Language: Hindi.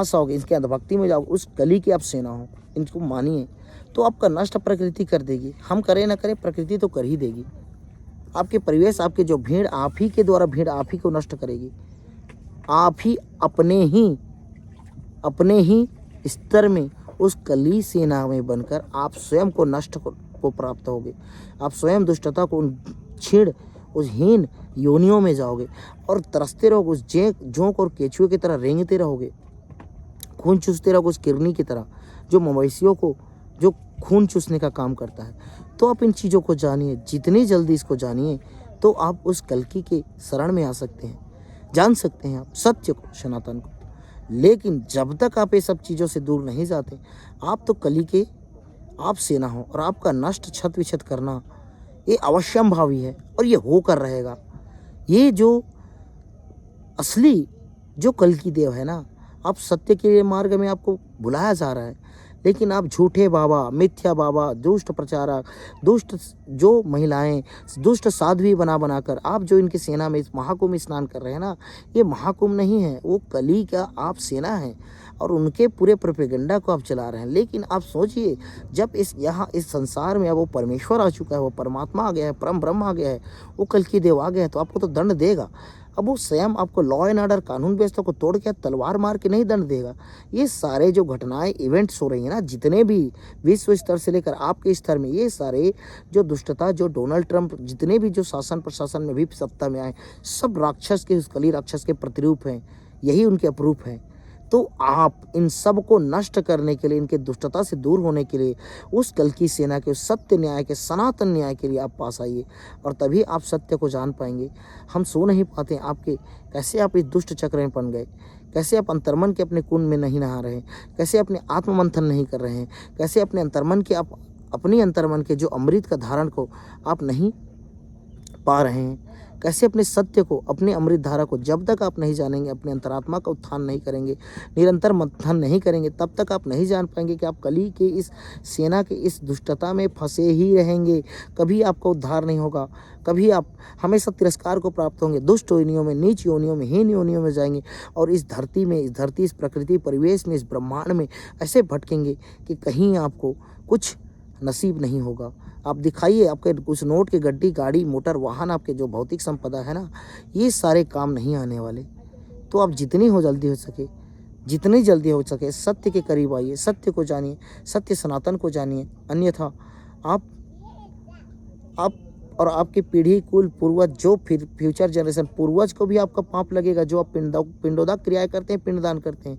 पास आओगे, इसके अंधभक्ति में जाओगे, उस कली की आप सेना हो, इनको मानिए, तो आपका नष्ट प्रकृति कर देगी। हम करें ना करें, प्रकृति तो कर ही देगी। आपके परिवेश, आपके जो भीड़, आप ही के द्वारा भीड़ आप ही को नष्ट करेगी। आप ही अपने ही स्तर में उस कली सेना में बनकर आप स्वयं को नष्ट को प्राप्त होगे। आप स्वयं दुष्टता को उन छीड़, उस हीन योनियों में जाओगे और तरसते रहोगे, उस जोंक और केचुए की तरह रेंगते रहोगे, खून चूसते रहोगे उस किरनी की तरह, जो मवेशियों को जो खून चूसने का काम करता है। तो आप इन चीज़ों को जानिए, जितनी जल्दी इसको जानिए तो आप उस कल्कि के शरण में आ सकते हैं, जान सकते हैं आप सत्य को, सनातन को। लेकिन जब तक आप ये सब चीज़ों से दूर नहीं जाते, आप तो कली के आप सेना हो, और आपका नष्ट छत विछत करना ये अवश्यंभावी है और ये होकर रहेगा। ये जो असली जो कल्कि देव है ना, आप सत्य के मार्ग में आपको बुलाया जा रहा है, लेकिन आप झूठे बाबा, मिथ्या बाबा, दुष्ट प्रचारक, दुष्ट जो महिलाएं, दुष्ट साध्वी बना बनाकर आप जो इनकी सेना में इस महाकुंभ स्नान कर रहे हैं ना, ये महाकुंभ नहीं है, वो कली का आप सेना है और उनके पूरे प्रोपेगेंडा को आप चला रहे हैं। लेकिन आप सोचिए, जब इस संसार में अब वो परमेश्वर आ चुका है, वो परमात्मा आ गया है, परम ब्रह्म आ गया है, वो कल्कि देव आ गया है, तो आपको तो दंड देगा। अब वो स्वयं आपको लॉ एंड ऑर्डर, कानून व्यवस्था को तोड़ के तलवार मार के नहीं दंड देगा। ये सारे जो घटनाएं, इवेंट्स हो रही हैं ना, जितने भी विश्व स्तर से लेकर आपके स्तर में, ये सारे जो दुष्टता, जो डोनाल्ड ट्रंप, जितने भी जो शासन प्रशासन में भी सत्ता में आए, सब राक्षस के, उस कली राक्षस के प्रतिरूप हैं, यही उनके अपरूप हैं। तो आप इन सब को नष्ट करने के लिए, इनके दुष्टता से दूर होने के लिए, उस कल्कि सेना के, उस सत्य न्याय के, सनातन न्याय के लिए आप पास आइए, और तभी आप सत्य को जान पाएंगे। हम सो नहीं पाते आपके, कैसे आप इस दुष्ट चक्र में बन गए, कैसे आप अंतर्मन के अपने कुंड में नहीं नहा रहे हैं, कैसे अपने आत्ममंथन नहीं कर रहे हैं, कैसे अपने अंतर्मन के, आप अपनी अंतर्मन के जो अमृत का धारण को आप नहीं पा रहे हैं, कैसे अपने सत्य को, अपने अमृत धारा को जब तक आप नहीं जानेंगे, अपने अंतरात्मा का उत्थान नहीं करेंगे, निरंतर मंथन नहीं करेंगे, तब तक आप नहीं जान पाएंगे कि आप कली के इस सेना के इस दुष्टता में फंसे ही रहेंगे। कभी आपका उद्धार नहीं होगा, कभी आप हमेशा तिरस्कार को प्राप्त होंगे, दुष्ट योनियों में, नीच योनियों में, हीन योनियों में जाएंगे, और इस धरती में, इस प्रकृति परिवेश में, इस ब्रह्मांड में ऐसे भटकेंगे कि कहीं आपको कुछ नसीब नहीं होगा। आप दिखाइए, आपके कुछ नोट के गड्डी, गाड़ी, मोटर, वाहन, आपके जो भौतिक संपदा है ना, ये सारे काम नहीं आने वाले। तो आप जितनी जल्दी हो सके सत्य के करीब आइए, सत्य को जानिए, सत्य सनातन को जानिए। अन्यथा आप और आपकी पीढ़ी, कुल, पूर्वज, जो फिर फ्यूचर जनरेशन, पूर्वज को भी आपका पाप लगेगा। जो आप पिंडोदक क्रियाएं करते हैं, पिंडदान करते हैं,